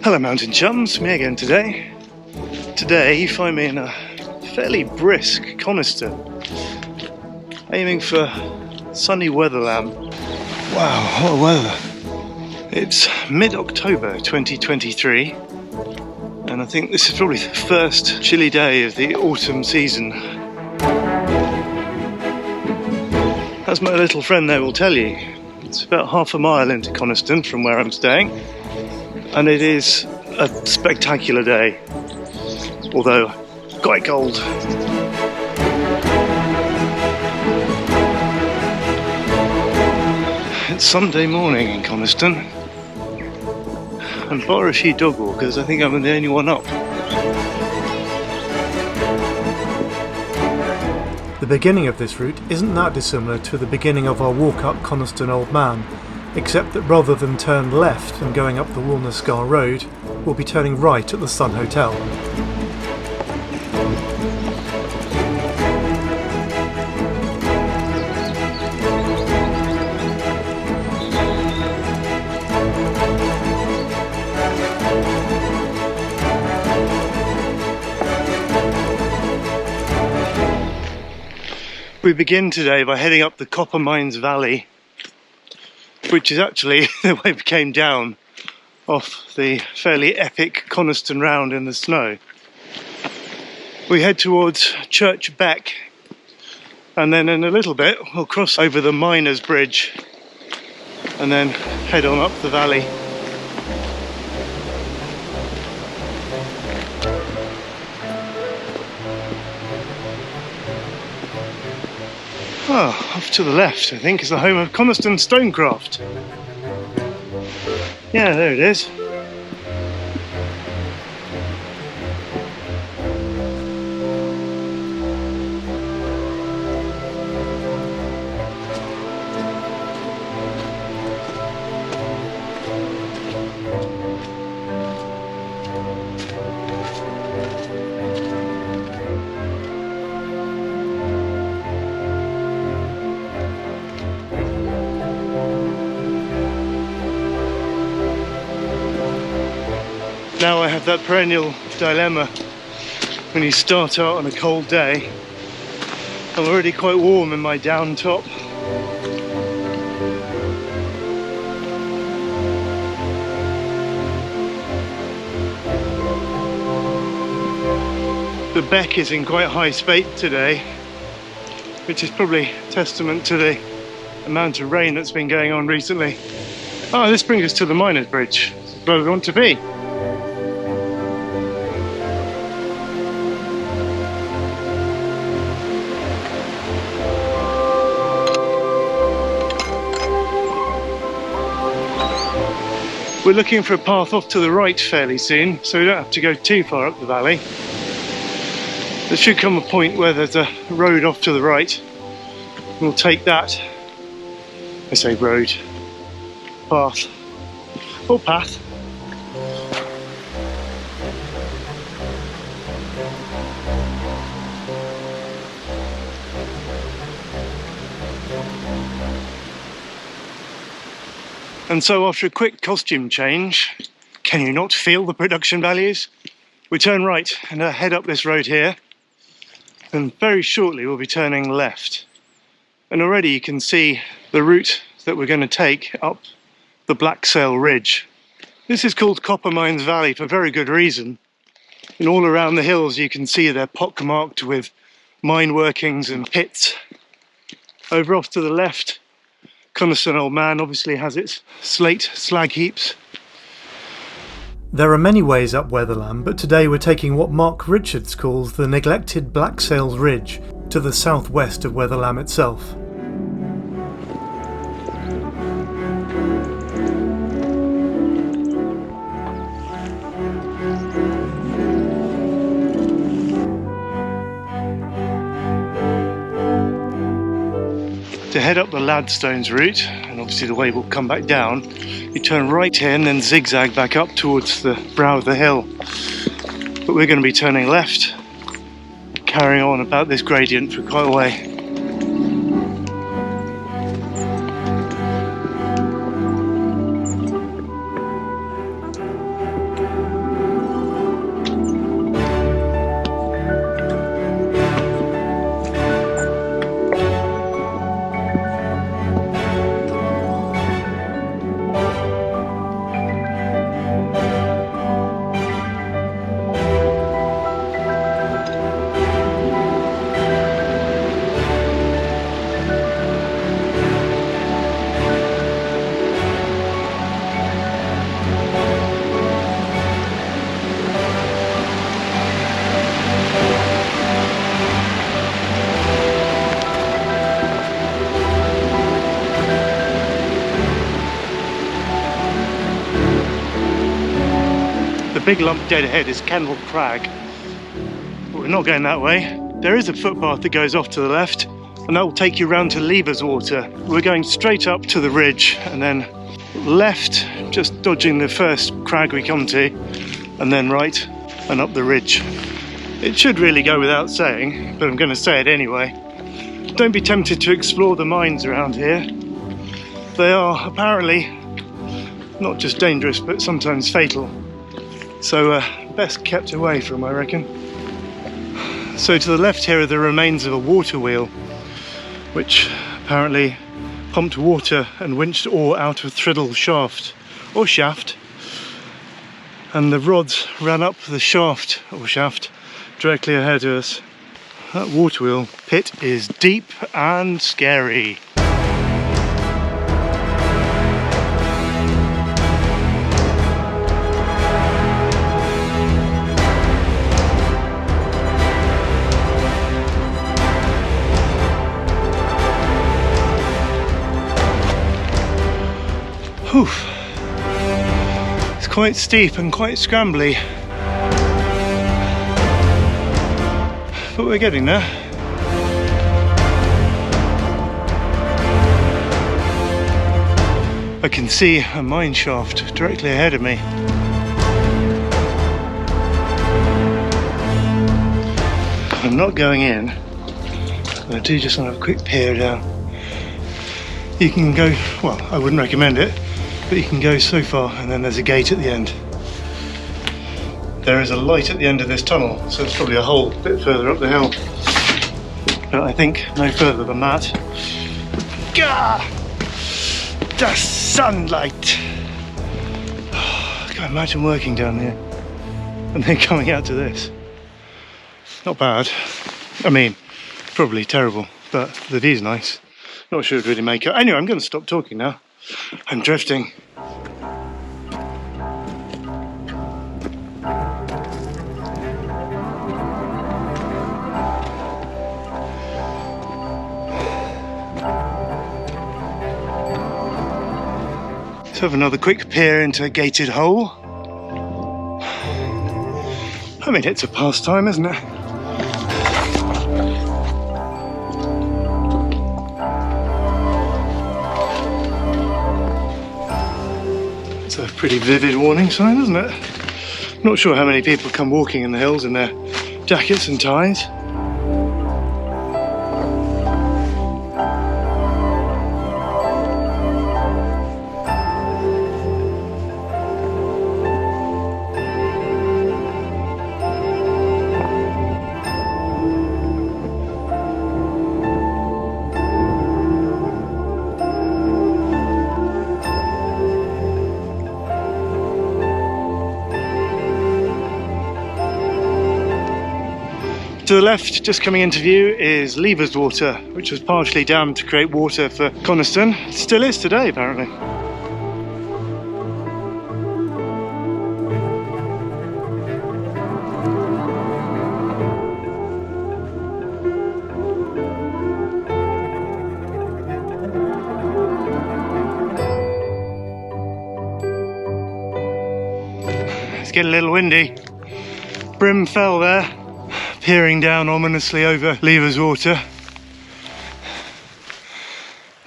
Hello mountain chums, me again today. Today you find me in a fairly brisk Coniston, aiming for sunny Wetherlam. Wow, what a weather. It's mid-October 2023 and I think this is probably the first chilly day of the autumn season. As my little friend there will tell you, it's about half a mile into Coniston from where I'm staying. And it is a spectacular day, although quite cold. It's Sunday morning in Coniston, and bar a few dog walkers, I think I'm the only one up. The beginning of this route isn't that dissimilar to the beginning of our walk up Coniston Old Man, except that rather than turn left and going up the Walnut Scar Road, we'll be turning right at the Sun Hotel. We begin today by heading up the Coppermines Valley, which is actually the way we came down off the fairly epic Coniston round in the snow. We head towards Church Beck, and then in a little bit we'll cross over the Miners Bridge and then head on up the valley. Oh, off to the left, I think, is the home of Coniston Stonecraft. Yeah, there it is. Now I have that perennial dilemma when you start out on a cold day. I'm already quite warm in my down top. The beck is in quite high spate today, which is probably testament to the amount of rain that's been going on recently. Oh, this brings us to the Miners Bridge. This is where we want to be. We're looking for a path off to the right fairly soon, so we don't have to go too far up the valley. There should come a point where there's a road off to the right. We'll take that, I say road, path, or path. And so after a quick costume change, can you not feel the production values? We turn right and head up this road here, and very shortly we'll be turning left. And already you can see the route that we're going to take up the Black Sail Ridge. This is called Coppermines Valley for very good reason. And all around the hills you can see they're pockmarked with mine workings and pits. Over off to the left, Coniston Old Man obviously has its slate slag heaps. There are many ways up Wetherlam, but today we're taking what Mark Richards calls the neglected Black Sail Ridge to the southwest of Wetherlam itself. To head up the Ladstones route, and obviously the way we'll come back down, you turn right here and then zigzag back up towards the brow of the hill. But we're going to be turning left, carrying on about this gradient for quite a way. big lump dead ahead is Kenwell Crag. But we're not going that way. There is a footpath that goes off to the left, and that will take you round to Levers Water. We're going straight up to the ridge and then left, just dodging the first crag we come to, and then right and up the ridge. It should really go without saying, but I'm going to say it anyway. Don't be tempted to explore the mines around here. They are apparently not just dangerous, but sometimes fatal. So best kept away from, I reckon. So to the left here are the remains of a water wheel, which apparently pumped water and winched ore out of Thriddle shaft, or shaft. And the rods ran up the shaft, or shaft, directly ahead of us. That water wheel pit is deep and scary. Oof. It's quite steep and quite scrambly, but we're getting there. I can see a mine shaft directly ahead of me. I'm not going in, but I do just want to have a quick peer down. You can go, well, I wouldn't recommend it, but you can go so far, and then there's a gate at the end. There is a light at the end of this tunnel, so it's probably a hole a bit further up the hill. But I think no further than that. Gah! The sunlight! I can't imagine working down here and then coming out to this. Not bad. I mean, probably terrible, but the view's nice. Not sure it'd really make it. Anyway, I'm going to stop talking now. I'm drifting. Let's have another quick peer into a gated hole. I mean, it's a pastime, isn't it? It's a pretty vivid warning sign, isn't it? Not sure how many people come walking in the hills in their jackets and ties. To the left, just coming into view, is Levers Water, which was partially dammed to create water for Coniston. Still is today, apparently. It's getting a little windy. Brim fell there, peering down ominously over Levers Water.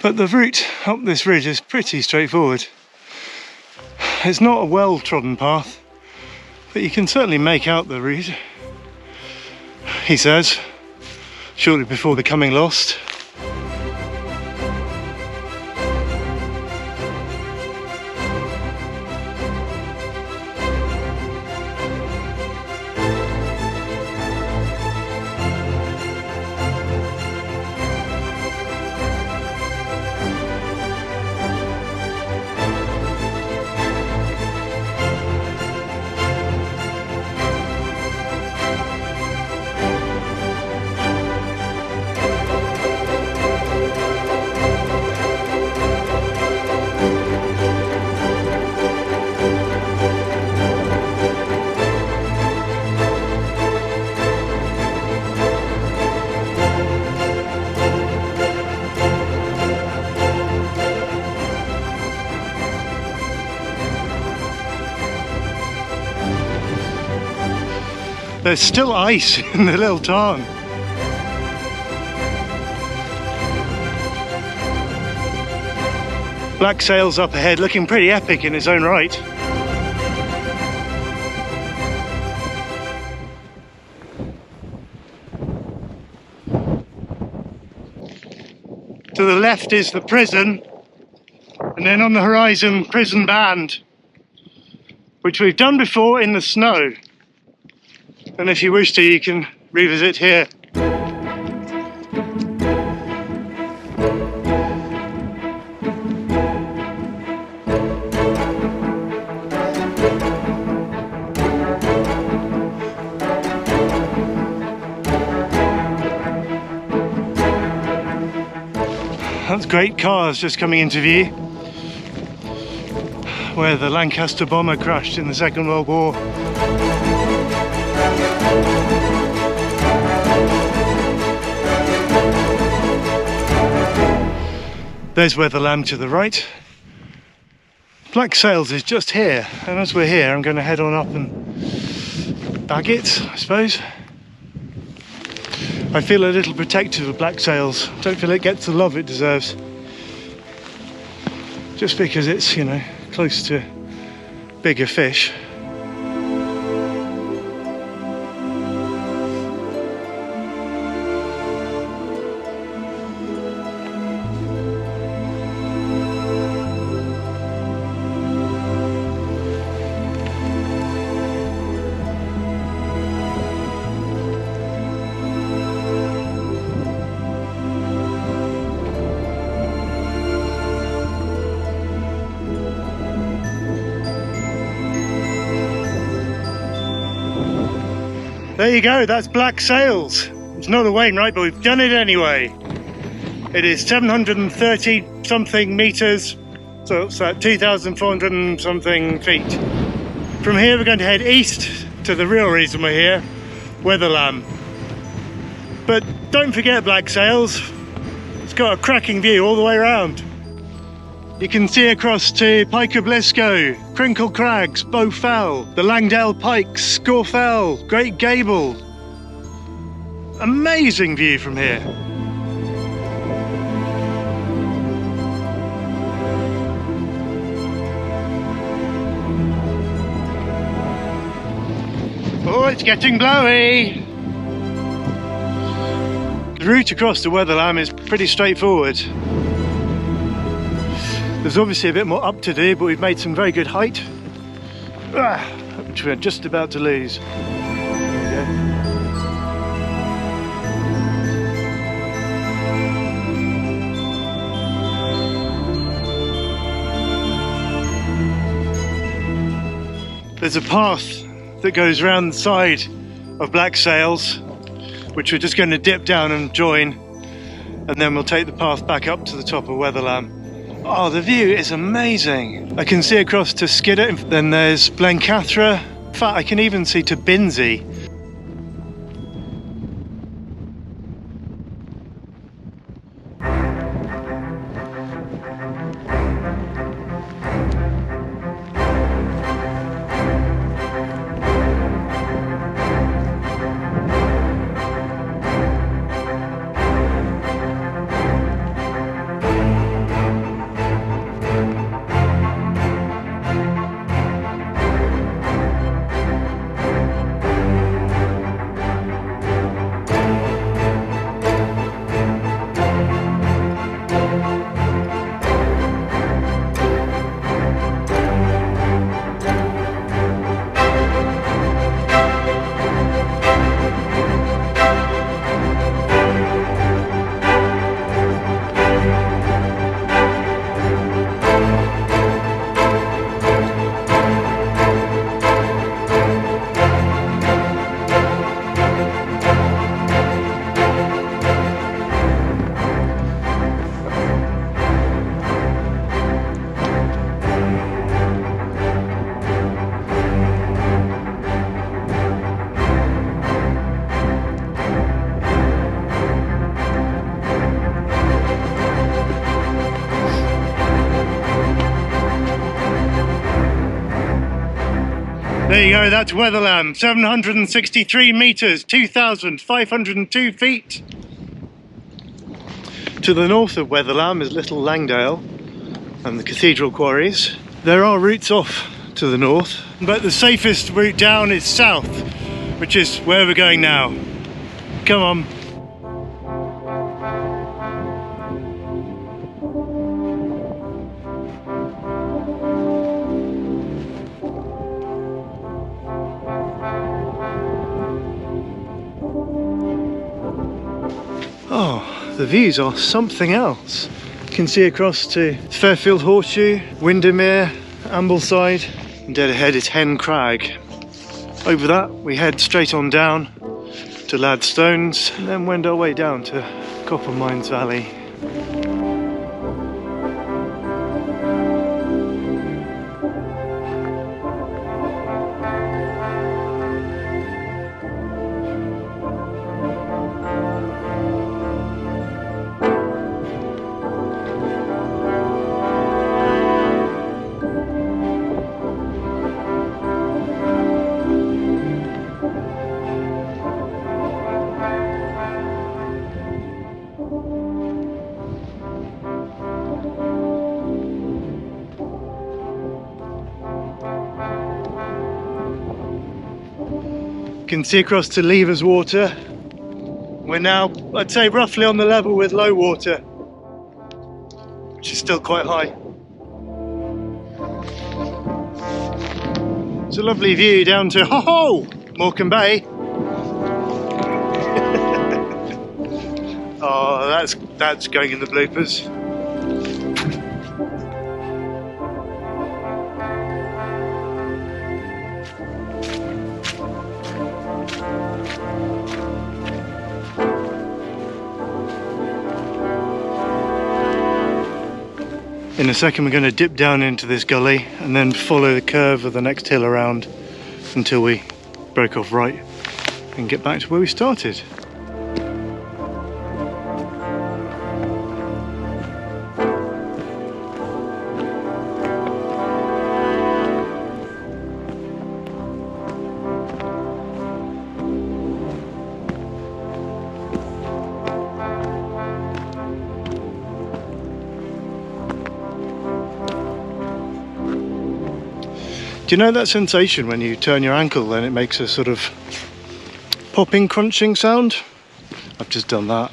But the route up this ridge is pretty straightforward. It's not a well-trodden path, but you can certainly make out the route, he says, shortly before becoming lost. There's still ice in the little tarn. Black Sail's up ahead, looking pretty epic in its own right. To the left is the prison, and then on the horizon, Prison Band, which we've done before in the snow. And if you wish to, you can revisit here. That's great cars just coming into view, where the Lancaster bomber crashed in the Second World War. There's Wetherlam to the right. Black Sails is just here, and as we're here I'm going to head on up and bag it, I suppose. I feel a little protective of Black Sails. Don't feel it gets the love it deserves. Just because it's, you know, close to bigger fish. There you go, that's Black Sails. It's not a Wainwright, but we've done it anyway. It is 730 something meters, so it's 2,400 and something feet. From here we're going to head east to the real reason we're here, Wetherlam. But don't forget Black Sails, it's got a cracking view all the way around. You can see across to Pike-o-Blisco, Crinkle Crags, Bow Fell, the Langdale Pikes, Score Fell, Great Gable. Amazing view from here. Oh, it's getting blowy. The route across to Wetherlam is pretty straightforward. There's obviously a bit more up to do, but we've made some very good height, which we're just about to lose. There we go. There's a path that goes round the side of Black Sails, which we're just going to dip down and join, and then we'll take the path back up to the top of Wetherlam. Oh, the view is amazing. I can see across to Skidder, then there's Blencathra. In fact, I can even see to Binsey. There you go, that's Wetherlam, 763 metres, 2,502 feet. To the north of Wetherlam is Little Langdale and the cathedral quarries. There are routes off to the north, but the safest route down is south, which is where we're going now. Come on. Oh, the views are something else. You can see across to Fairfield Horseshoe, Windermere, Ambleside, and dead ahead is Hen Crag. Over that we head straight on down to Ladstones and then wend our way down to Coppermines Valley. You can see across to Levers Water. We're now, I'd say, roughly on the level with low water, which is still quite high. It's a lovely view down to Morecambe Bay. Oh, that's going in the bloopers. In a second we're going to dip down into this gully and then follow the curve of the next hill around until we break off right and get back to where we started. Do you know that sensation when you turn your ankle and it makes a sort of popping, crunching sound? I've just done that.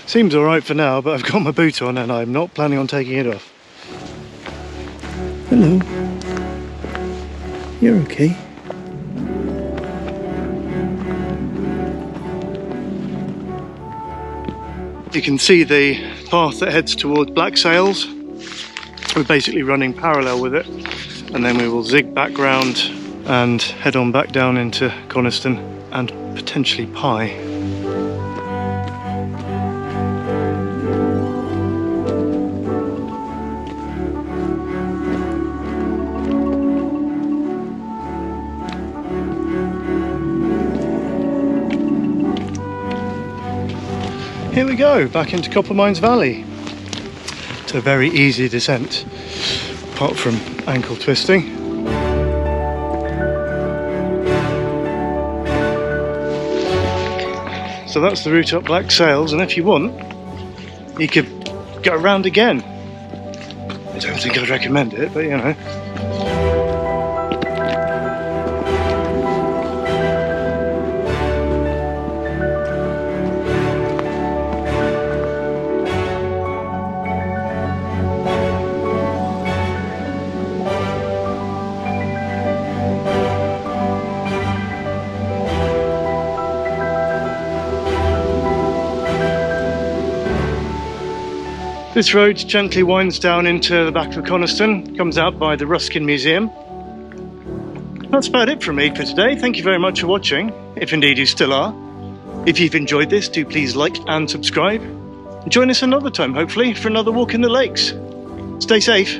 Seems alright for now, but I've got my boot on and I'm not planning on taking it off. Hello. You're okay. You can see the path that heads towards Black Sails. We're basically running parallel with it. And then we will zig back round and head on back down into Coniston and potentially Pye. Here we go, back into Coppermines Valley. It's a very easy descent, apart from ankle twisting. So that's the route up Black Sails, and if you want, you could go around again. I don't think I'd recommend it, but you know. This road gently winds down into the back of Coniston, comes out by the Ruskin Museum. That's about it from me for today. Thank you very much for watching, if indeed you still are. If you've enjoyed this, do please like and subscribe. And join us another time, hopefully, for another walk in the lakes. Stay safe.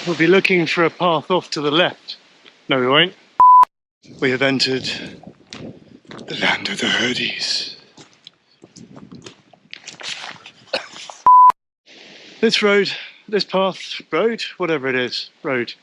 we'll be looking for a path off to the left. No, we won't. We have entered the land of the Herdies. This road, this path, road, whatever it is, road,